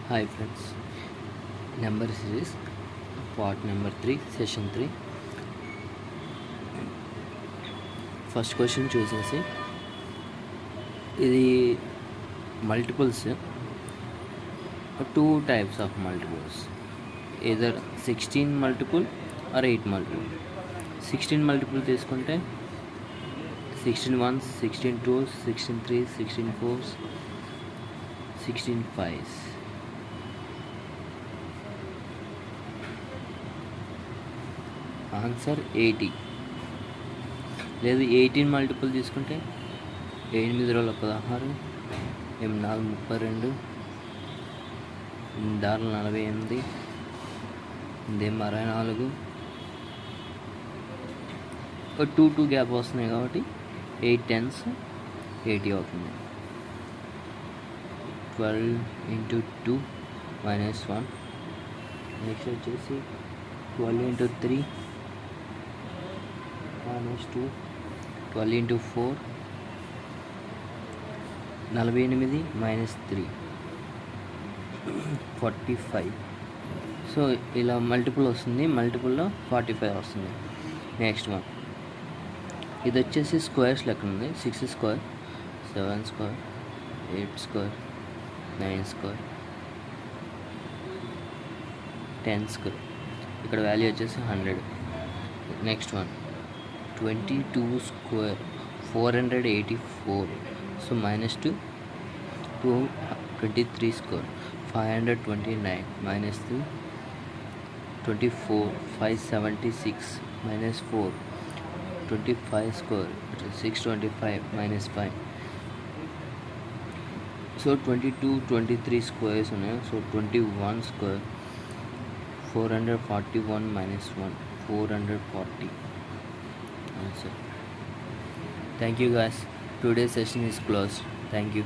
Hi friends, number series part number 3 session 3 first question చూసేసి ఇది multiples, two types of multiples, either 16 multiple or 8 multiple. 16 multiple తీసుకుంటే 16 1s, 16 2s, 16 3s, 16 4s, 16 5s. Answer 80. లేదు 18 multiple తీసుకుంటే 8 రోజుల 16, 8 4 32, 6 48, 64, 2 gap వస్తున్నాయి కాబట్టి 8 10s 80 అవుతుంది. 12 into 2 minus 1. Next వచ్చేసి 12 into 3 minus 2, 12 into 4 48 minus 3 45. So ఇలా మల్టిపుల్ వస్తుంది, మల్టిపుల్లో 45 వస్తుంది. నెక్స్ట్ వన్, ఇది వచ్చేసి స్క్వేర్స్ లెక్క ఉంది. 6 square, 7 square, 8 square, 9 square, 10 square. ఇక్కడ వాల్యూ వచ్చేసి 100. Next one, 22 square, 484. So minus 2, 23 square, 529 minus 3, 24, 576 minus 4, 25 square, 625 minus 5. So 22, 23 squares ఉన్నాయి. So 21 square, 441 minus 1, 440. Answer. Thank you guys. Today's session is closed. Thank you.